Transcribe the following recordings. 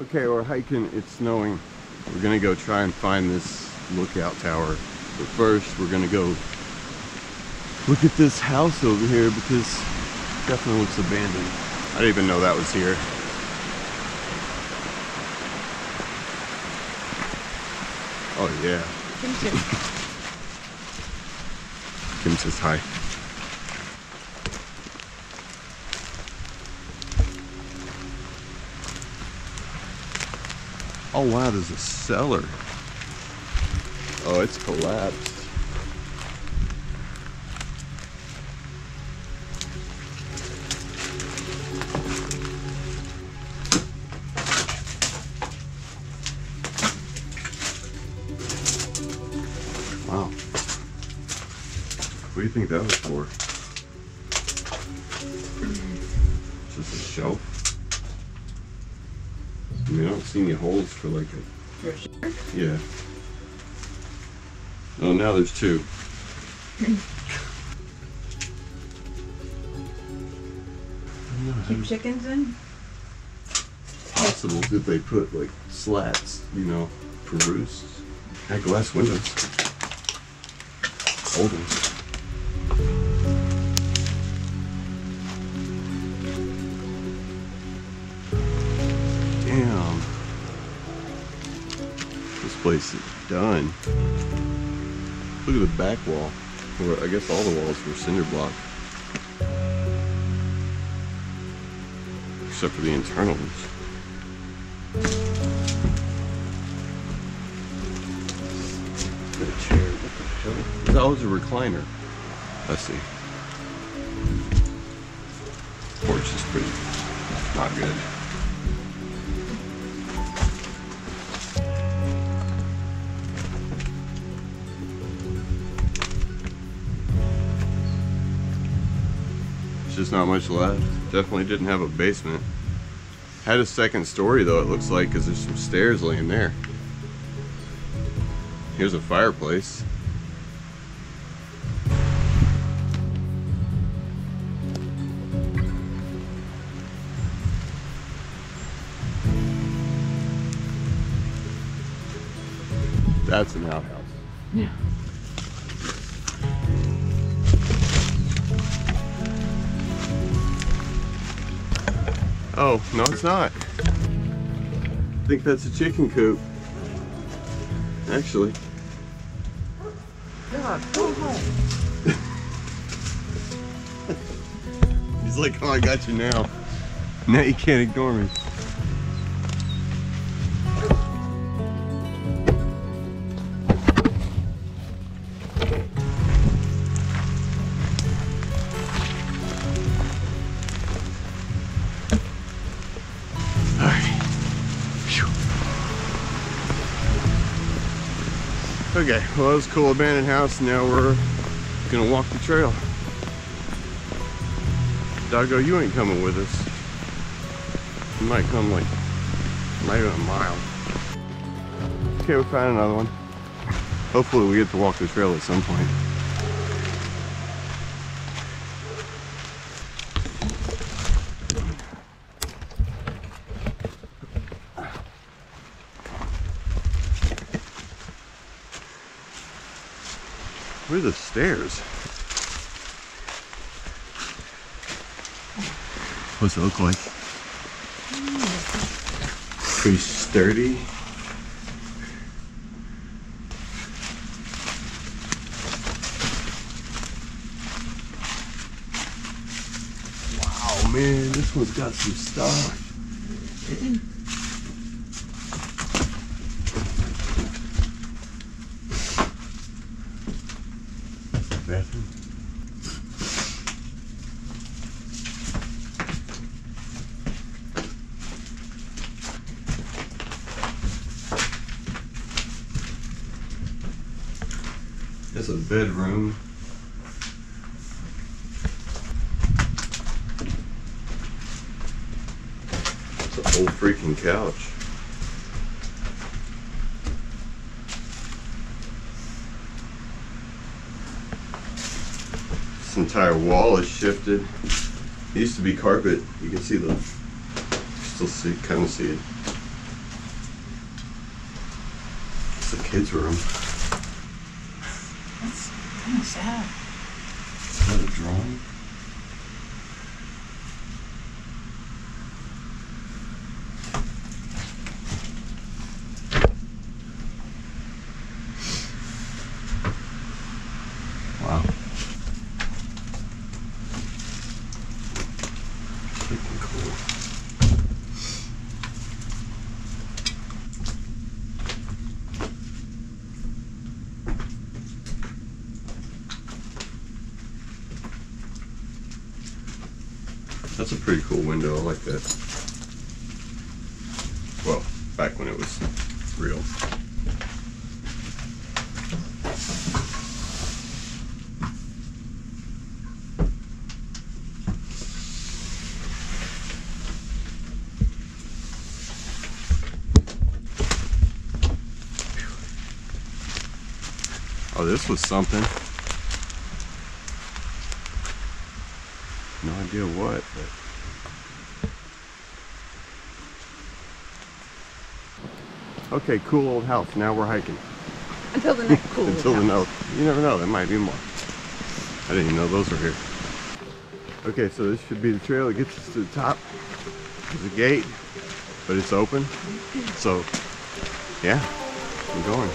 Okay, we're hiking, it's snowing. We're gonna go try and find this lookout tower. But first, we're gonna go look at this house over here because it definitely looks abandoned. I didn't even know that was here. Oh yeah. Kim says hi. Oh wow, there's a cellar. Oh, it's collapsed. Wow. What do you think that was for? Just a shelf? I mean, I don't see any holes for like a... For sure? Yeah. Oh, now there's two. Keep chickens in? Possible that they put like slats, you know, for roosts. Had glass windows. Old ones. Damn. This place is done. Look at the back wall. Or I guess all the walls were cinder block. Except for the internal ones. Got a chair. What the hell? That was a recliner. I see. Porch is pretty not good. There's just not much left. Definitely didn't have a basement. Had a second story though, it looks like, because there's some stairs laying there. Here's a fireplace. That's an outhouse. Yeah. Oh, no it's not. I think that's a chicken coop. Actually. God, go home. He's like, oh, I got you now. Now you can't ignore me. Okay, well that was a cool abandoned house. Now we're gonna walk the trail. Doggo, you ain't coming with us. You might come like, not even a mile. Okay, we found another one. Hopefully we get to walk the trail at some point. Where are the stairs? What's it look like? Pretty sturdy. Wow, man, this one's got some stuff. Bathroom. That's a bedroom. It's an old freaking couch. This entire wall is shifted. It used to be carpet. You can see the, still see, kind of see it. It's a kid's room. That's kind of sad. Is that a drawing? Wow. Freaking cool. That's a pretty cool window. I like that. Well, back when it was real. Oh, this was something. No idea what, but. Okay, cool old house. Now we're hiking. Until the next cool. Until the no. You never know, there might be more. I didn't even know those were here. Okay, so this should be the trail that gets us to the top. There's a gate, but it's open. So, yeah, I'm going.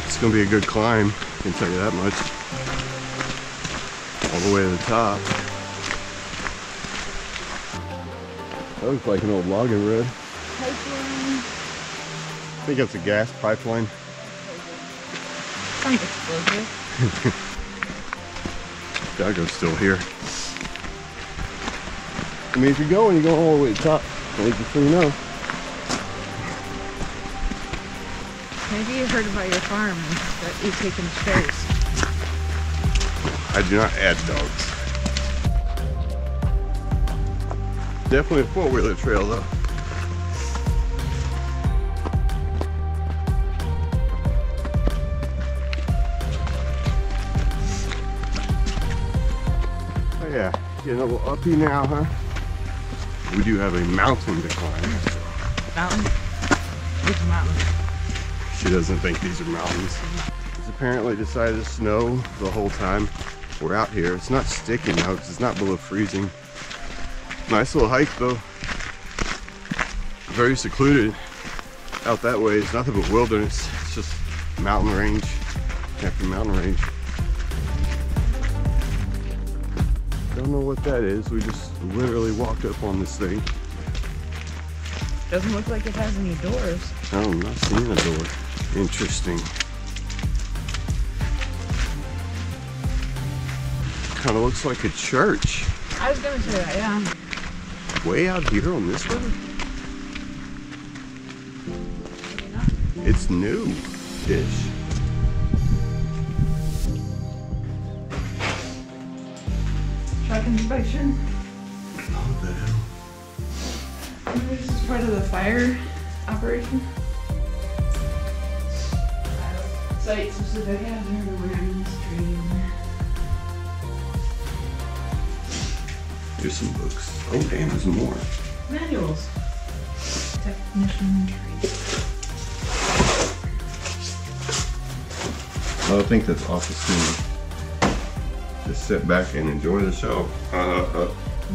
It's gonna be a good climb, I can tell you that much. All the way to the top. That looks like an old logging road. Pipeline. I think that's a gas pipeline. Sounds explosive. Dago's still here. I mean, if you're going, you go all the way to the top. At least so you know. Maybe you heard about your farm and that you taking space. I do not add dogs. Definitely a four-wheeler trail though. Oh yeah, getting a little uppy now, huh? We do have a mountain to climb. Mountain? Which mountain? She doesn't think these are mountains. It's apparently decided to snow the whole time we're out here. It's not sticking now because it's not below freezing. Nice little hike though. Very secluded out that way. It's nothing but wilderness. It's just mountain range after mountain range. Don't know what that is. We just literally walked up on this thing. Doesn't look like it has any doors. Oh, I'm not seeing a door. Interesting. Kind of looks like a church. I was gonna say that, yeah. Way out here on this road? Maybe not. It's new-ish. Truck inspection. What the hell? Maybe this is part of the fire operation. Site specific hazard awareness training. Here's some books. Oh damn, there's more. Manuals. Technician training. I think that's office humor. Just sit back and enjoy the show.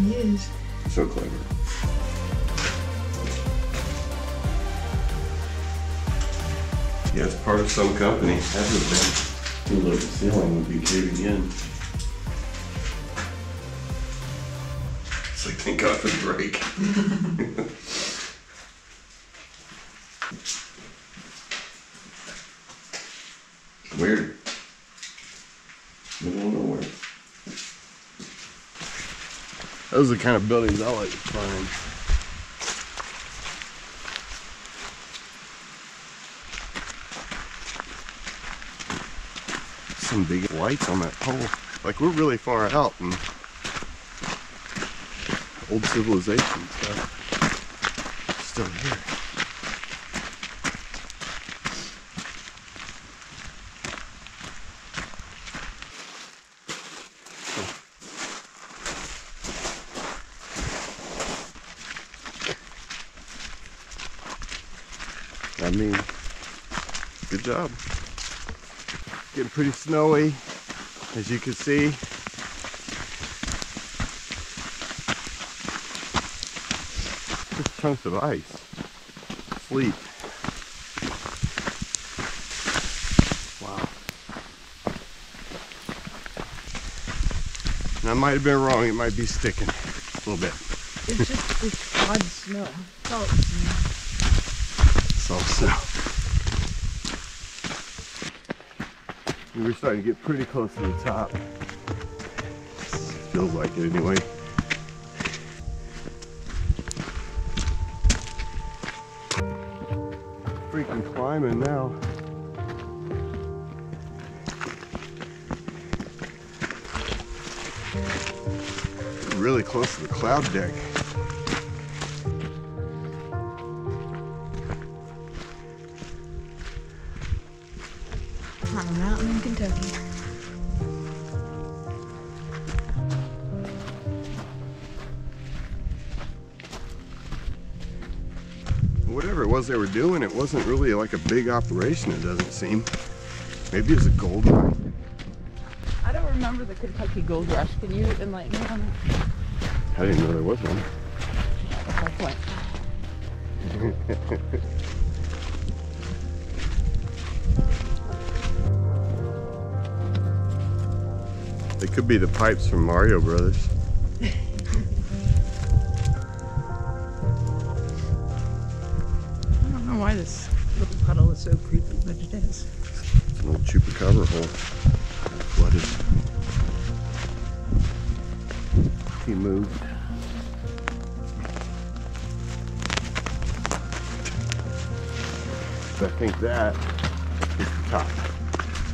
Yes. So clever. Yeah, it's part of some company. Hasn't been. Seems like the ceiling would be caving in. It's like, thank God for the break. Weird. Middle of nowhere. Those are the kind of buildings I like to find. Some big lights on that pole. Like we're really far out in old civilization stuff. Still here. I mean, Good job. Getting pretty snowy, as you can see. Just chunks of ice. Sleet. Wow. And I might have been wrong. It might be sticking a little bit. It's just this odd snow. Salt snow. Salt snow. We were starting to get pretty close to the top. Feels like it anyway. Freaking climbing now. Really close to the cloud deck. On a mountain in Kentucky. Whatever it was they were doing, it wasn't really like a big operation, it doesn't seem. Maybe it's a gold rush. I don't remember the Kentucky Gold Rush. Can you enlighten me on it? I didn't know there was one. That's my point. They could be the pipes from Mario Brothers. I don't know why this little puddle is so creepy, but it is. It's an old chupacabra hole. Flooded. He moved. So I think that is the top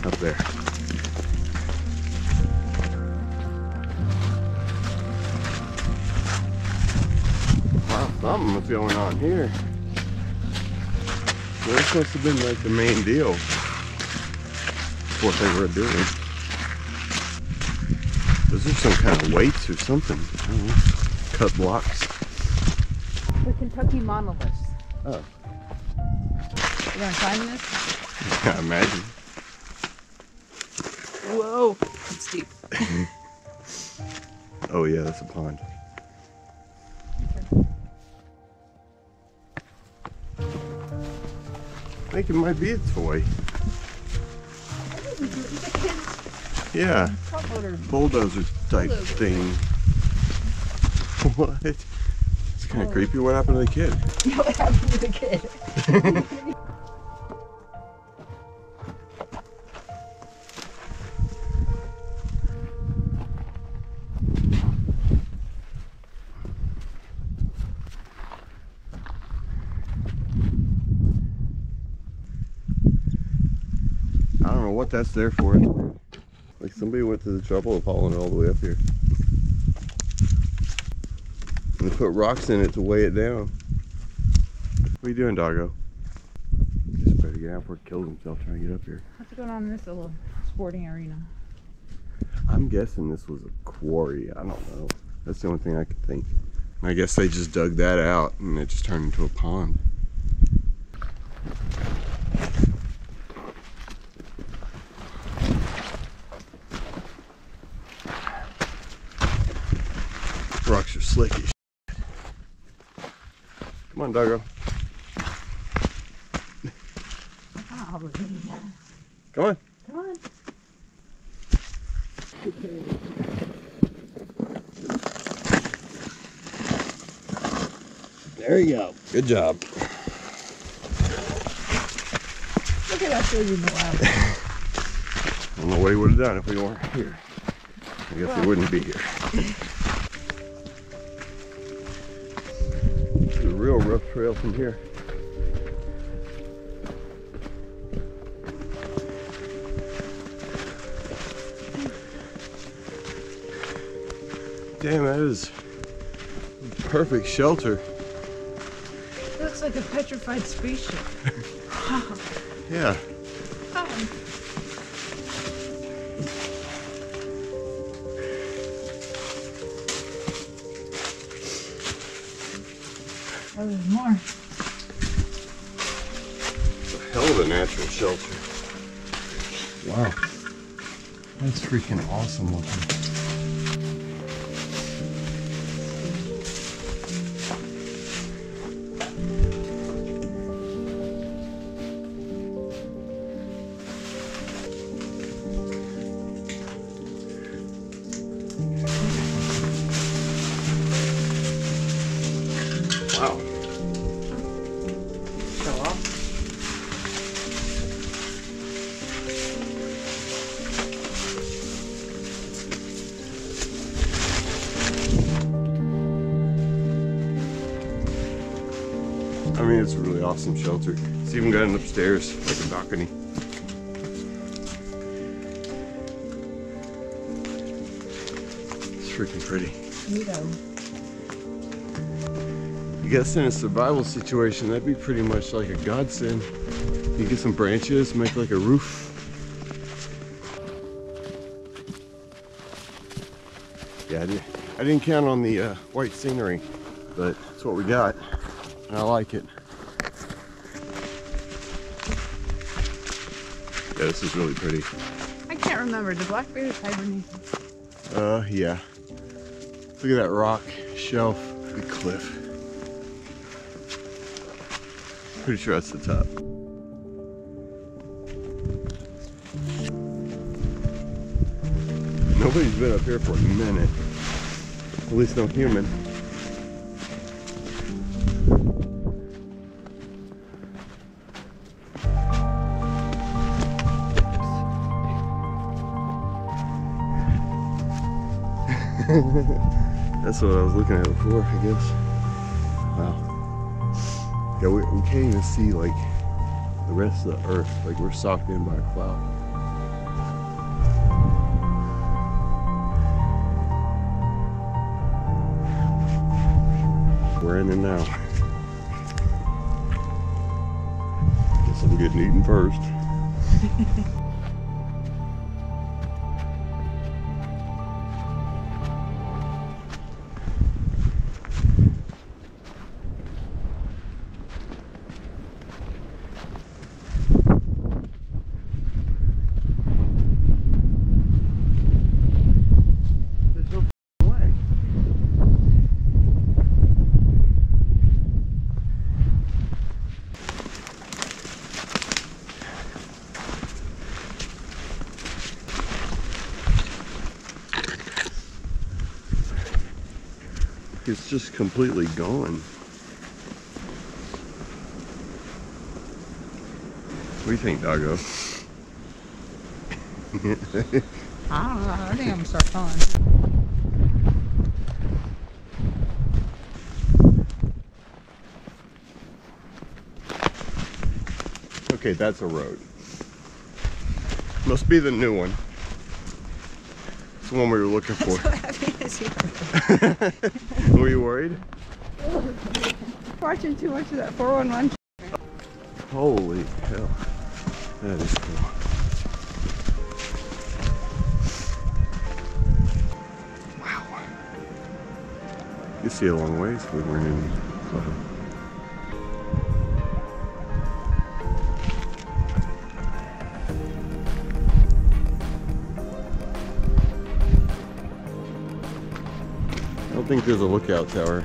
up there. Wow, something was going on here. This must have been like the main deal. What they were doing. Those are some kind of weights or something. I don't know. Cut blocks. The Kentucky monoliths. Oh. You gonna climb this? I imagine. Whoa, it's steep. Oh yeah, that's a pond. I think it might be a toy. Yeah, bulldozer type thing. What? It's kind of creepy. What happened to the kid? What happened to the kid? I don't know what that's there for. Like somebody went to the trouble of hauling it all the way up here. And they put rocks in it to weigh it down. What are you doing, doggo? Just better get out before it kills himself trying to get up here. What's going on in this little sporting arena? I'm guessing this was a quarry. I don't know. That's the only thing I could think. I guess they just dug that out and it just turned into a pond. Rocks are slick as shit. Come on, doggo. Come on. Come on. There you go. Good job. Look at us in the lab. I don't know what he would have done if we weren't here. I guess he wouldn't be here. It's a real rough trail from here. Damn, that is perfect shelter. It looks like a petrified spaceship. Yeah. Oh, there's more. A Hell of a natural shelter. Wow. That's freaking awesome looking. Wow. Show off. I mean, it's a really awesome shelter. It's even got an upstairs, like a balcony. It's freaking pretty. Neato. I guess in a survival situation, that'd be pretty much like a godsend. You get some branches, make like a roof. Yeah, I didn't count on the white scenery, but it's what we got, and I like it. Yeah, this is really pretty. I can't remember. Did black bears hibernate? Yeah. Look at that rock shelf, big cliff. Pretty sure that's the top. Nobody's been up here for a minute. At least no human. That's what I was looking at before, I guess. Wow. Yeah, we can't even see like the rest of the earth. Like we're socked in by a cloud. We're in it now. Guess I'm getting eaten first. It's just completely gone. What do you think, Doggo? I don't know. I think I'm gonna start falling. Okay, that's a road. Must be the new one. It's the one we were looking for. So happy to see her. Were you worried? Watching too much of that 411. Holy hell. That is cool. Wow. You see a long ways we weren't in cloud. I don't think there's a lookout tower.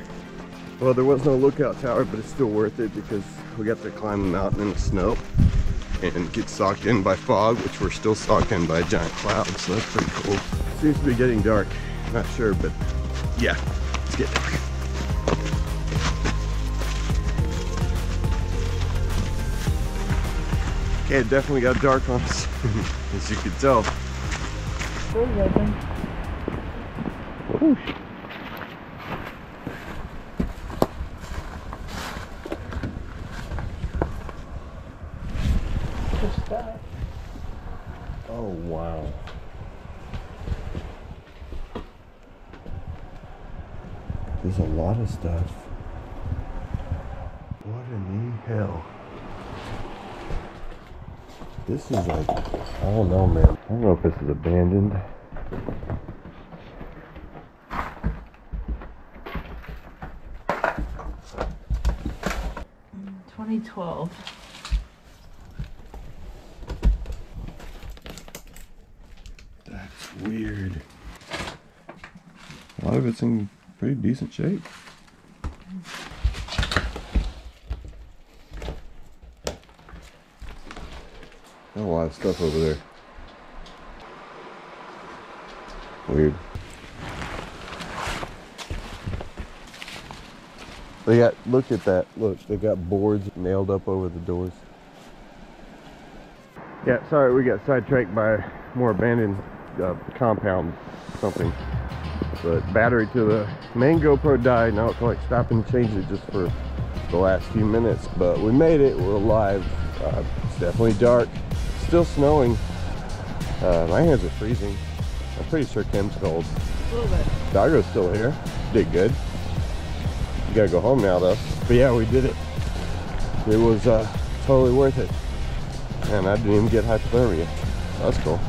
Well, there was no lookout tower, but it's still worth it because we got to climb the mountain in the snow and get socked in by fog, which we're still socked in by a giant cloud, so that's pretty cool. Seems to be getting dark. Not sure, but yeah, it's getting dark. Okay, it definitely got dark on us, as you could tell. Door's open. Whoosh. Oh, wow. There's a lot of stuff. What in the hell? This is like, I don't know, man. I don't know if this is abandoned. 2012. weird. A lot of it's in pretty decent shape. Got a lot of stuff over there. Weird. They got, look at that. Look, they got boards nailed up over the doors. Yeah, sorry, we got sidetracked by more abandoned compound something. But battery to the main GoPro died. Now it's like stop and change it just for the last few minutes. But we made it, we're alive. It's definitely dark. Still snowing. My hands are freezing. I'm pretty sure Kim's cold. A little bit. Doggo's still here. Did good. You gotta go home now though. But yeah, we did it. It was totally worth it. And I didn't even get hypothermia. That's cool.